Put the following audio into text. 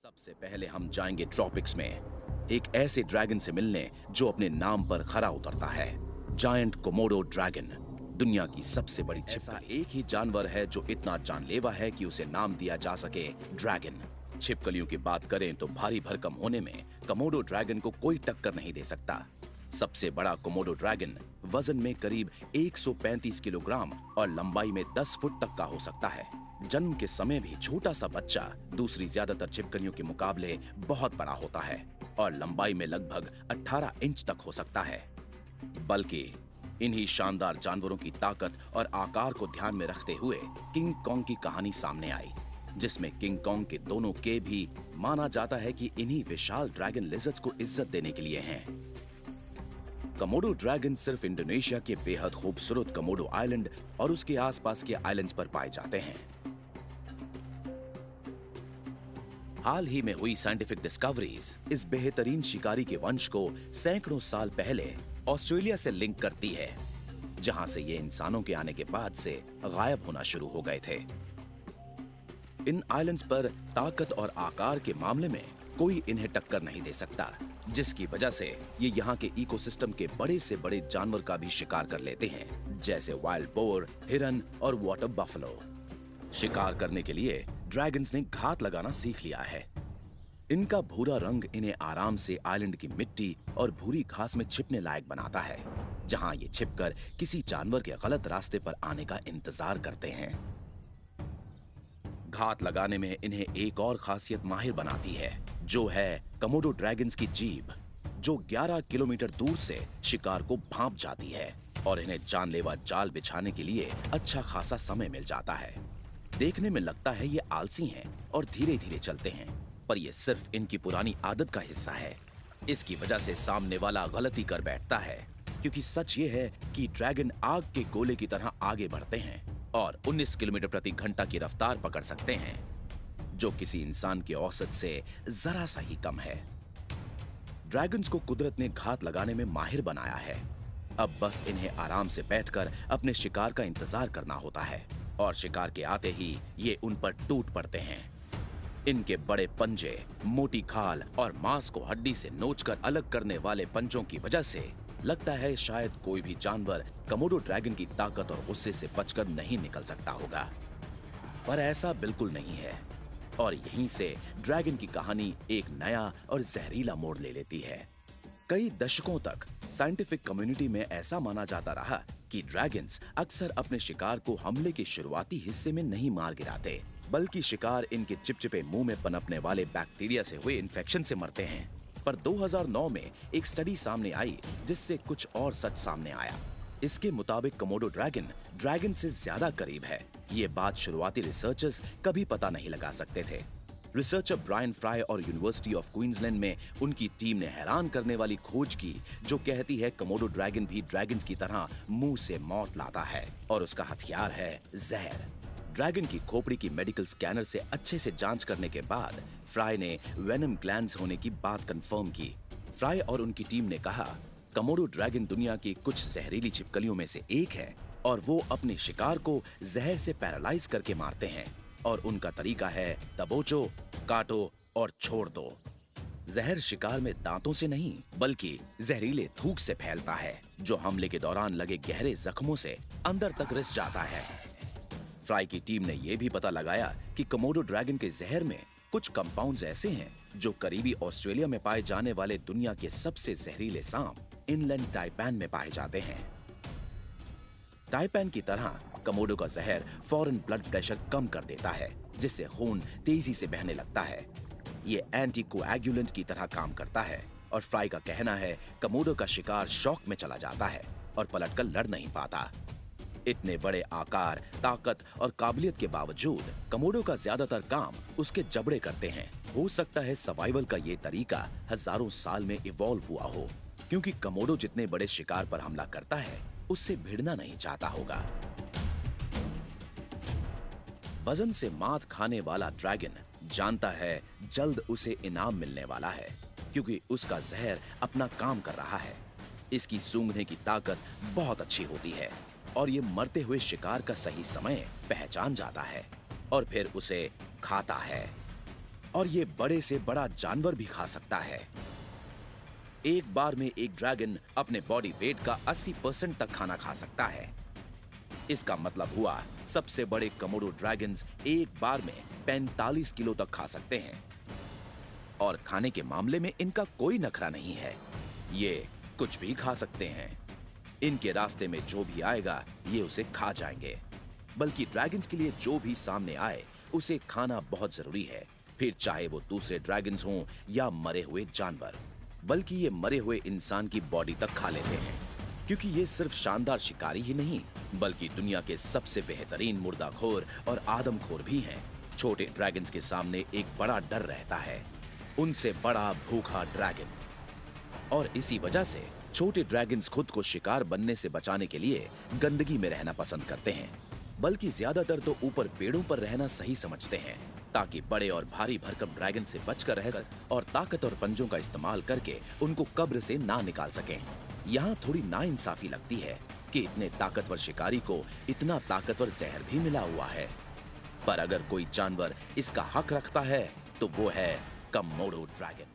सबसे पहले हम जाएंगे ट्रॉपिक्स में एक ऐसे ड्रैगन से मिलने जो अपने नाम पर खरा उतरता है। जायंट कोमोडो ड्रैगन दुनिया की सबसे बड़ी छिपकली। एक ही जानवर है जो इतना जानलेवा है कि उसे नाम दिया जा सके ड्रैगन। छिपकलियों की बात करें तो भारी भरकम होने में कोमोडो ड्रैगन को कोई टक्कर नहीं दे सकता। सबसे बड़ा कोमोडो ड्रैगन वजन में करीब 135 किलोग्राम और लंबाई में 10 फुट तक का हो सकता है। जन्म के समय भी छोटा सा बच्चा दूसरी ज्यादातर छिपकलियों के मुकाबले बहुत बड़ा होता है और लंबाई में लगभग 18 इंच तक हो सकता है। बल्कि इन्हीं शानदार जानवरों की ताकत और आकार को ध्यान में रखते हुए किंग कॉन्ग की कहानी सामने आई, जिसमें किंग कॉन्ग के दोनों के भी माना जाता है कि इन्हीं विशाल ड्रैगन लिजर्ड्स को इज्जत देने के लिए हैं। कोमोडो ड्रैगन सिर्फ इंडोनेशिया के बेहद खूबसूरत कोमोडो आइलैंड और उसके आसपास के आइलैंड्स पर पाए जाते हैं। हाल ही में हुई साइंटिफिक डिस्कवरीज इस बेहतरीन शिकारी के वंश को सैकड़ों साल पहले ऑस्ट्रेलिया से लिंक करती है, जहां से ये इंसानों के आने के बाद से गायब होना शुरू हो गए थे। इन आइलैंड्स पर ताकत और आकार के मामले में कोई इन्हें टक्कर नहीं दे सकता, जिसकी वजह से ये यहाँ के इकोसिस्टम के बड़े से बड़े जानवर का भी शिकार कर लेते हैं, जैसे वाइल्ड बोर, हिरन और वाटर बफलो। शिकार करने के लिए ड्रैगन्स ने घात लगाना सीख लिया है। इनका भूरा रंग इन्हें आराम से आइलैंड की मिट्टी और भूरी घास में छिपने लायक बनाता है, जहां ये छिपकर किसी जानवर के गलत रास्ते पर आने का इंतजार करते हैं। घात लगाने में इन्हें एक और खासियत माहिर बनाती है, जो है कोमोडो ड्रैगन्स की जीभ, जो 11 किलोमीटर दूर से शिकार को भांप जाती है और इन्हें जानलेवा जाल बिछाने के लिए अच्छा खासा समय मिल जाता है। देखने में लगता है ये आलसी हैं और धीरे धीरे चलते हैं, पर ये सिर्फ इनकी पुरानी आदत का हिस्सा है। इसकी वजह से सामने वाला गलती कर बैठता है, क्योंकि सच ये है कि ड्रैगन आग के गोले की तरह आगे बढ़ते हैं और 19 किलोमीटर प्रति घंटा की रफ्तार पकड़ सकते हैं, जो किसी इंसान के औसत से जरा सा ही कम है। ड्रैगन्स को कुदरत ने घात लगाने में माहिर बनाया है। अब बस इन्हें आराम से बैठकर अपने शिकार का इंतजार करना होता है और शिकार के आते ही ये उन पर टूट पड़ते हैं। इनके बड़े पंजे, मोटी खाल और मांस को हड्डी से नोचकर अलग करने वाले पंजों की वजह से लगता है शायद कोई भी जानवर कोमोडो ड्रैगन की ताकत और गुस्से से बचकर नहीं निकल सकता होगा, पर ऐसा बिल्कुल नहीं है। और यहीं से ड्रैगन की कहानी एक नया और जहरीला मोड़ ले लेती है। कई दशकों तक साइंटिफिक कम्युनिटी में ऐसा माना जाता रहा कि ड्रैगन्स अक्सर अपने शिकार को हमले के शुरुआती हिस्से में नहीं मार गिराते, बल्कि शिकार इनके चिपचिपे मुंह में पनपने वाले बैक्टीरिया से हुए इन्फेक्शन से मरते हैं। पर 2009 में एक स्टडी सामने आई, जिससे कुछ और सच सामने आया। इसके मुताबिक कोमोडो ड्रैगन से ज्यादा करीब है। ये बात शुरुआती रिसर्चर्स कभी पता नहीं लगा सकते थे। रिसर्चर ब्रायन फ्राई और यूनिवर्सिटी ऑफ क्वींसलैंड में उनकी टीम ने हैरान करने वाली खोज की, जो कहती है कोमोडो ड्रैगन भी ड्रैगन्स की तरह मुंह से मौत लाता है और उसका हथियार है जहर। ड्रैगन की खोपड़ी की मेडिकल स्कैनर से अच्छे से जांच करने के बाद फ्राई ने वेनम ग्लैंड्स होने की बात कंफर्म की। फ्राई और उनकी टीम ने कहा, कोमोडो ड्रैगन दुनिया की कुछ जहरीली छिपकलियों में से एक है और वो अपने शिकार को जहर से पैरालाइज करके मारते हैं और उनका तरीका है दबोचो, काटो और छोड़ दो। जहर शिकार में दांतों से नहीं, बल्कि जहरीले थूक से फैलता है, जो हमले के दौरान लगे गहरे जख्मों से अंदर तक रिस जाता है। फ्राई की टीम ने यह भी पता लगाया कि कोमोडो ड्रैगन के जहर में कुछ कंपाउंड्स ऐसे हैं जो करीबी ऑस्ट्रेलिया में पाए जाने वाले दुनिया के सबसे जहरीले सांप इनलैंड टाइपैन में पाए जाते हैं। टाइपैन की तरह कोमोडो का जहर फौरन ब्लड प्रेशर कम कर देता है, जिससे खून तेजी से बहने लगता है। ये एंटीकोएगुलेंट की तरह काम करता है और फ्राई का कहना है कोमोडो का शिकार शॉक में चला जाता है और पलटकर लड़ नहीं पाता। इतने बड़े आकार, ताकत और काबिलियत के बावजूद कोमोडो का ज्यादातर काम उसके जबड़े करते हैं। हो सकता है सर्वाइवल का ये तरीका हजारों साल में इवॉल्व हुआ हो, क्योंकि कोमोडो जितने बड़े शिकार पर हमला करता है उससे भिड़ना नहीं चाहता होगा। वजन से मात खाने वाला ड्रैगन जानता है जल्द उसे इनाम मिलने वाला है, क्योंकि उसका जहर अपना काम कर रहा है। इसकी सूंघने की ताकत बहुत अच्छी होती है और ये मरते हुए शिकार का सही समय पहचान जाता है और फिर उसे खाता है। और ये बड़े से बड़ा जानवर भी खा सकता है। एक बार में एक ड्रैगन अपने बॉडी वेट का 80% तक खाना खा सकता है। इसका मतलब हुआ सबसे बड़े कमोडो ड्रैगन्स एक बार में 45 किलो तक खा सकते हैं। और खाने के मामले में इनका कोई नखरा नहीं है, ये कुछ भी खा सकते हैं। इनके रास्ते में जो भी आएगा ये उसे खा जाएंगे। बल्कि ड्रैगन्स के लिए जो भी सामने आए उसे खाना बहुत जरूरी है, फिर चाहे वो दूसरे ड्रैगन्स हों या मरे हुए जानवर। बल्कि ये मरे हुए इंसान की बॉडी तक खा लेते हैं, क्योंकि ये सिर्फ शानदार शिकारी ही नहीं बल्कि दुनिया के सबसे बेहतरीन मुर्दाखोर और आदमखोर भी हैं। छोटे ड्रैगन्स के सामने एक बड़ा डर रहता है, उनसे बड़ा भूखा ड्रैगन। और इसी वजह से छोटे ड्रैगन्स खुद को शिकार बनने से बचाने के लिए गंदगी में रहना पसंद करते हैं। बल्कि ज्यादातर तो ऊपर पेड़ों पर रहना सही समझते हैं, ताकि बड़े और भारी भरकम ड्रैगन से बचकर रह सकें और ताकत और पंजों का इस्तेमाल करके उनको कब्र से ना निकाल सकें। यहाँ थोड़ी नाइंसाफी लगती है कि इतने ताकतवर शिकारी को इतना ताकतवर जहर भी मिला हुआ है। पर अगर कोई जानवर इसका हक रखता है तो वो है कमोडो ड्रैगन।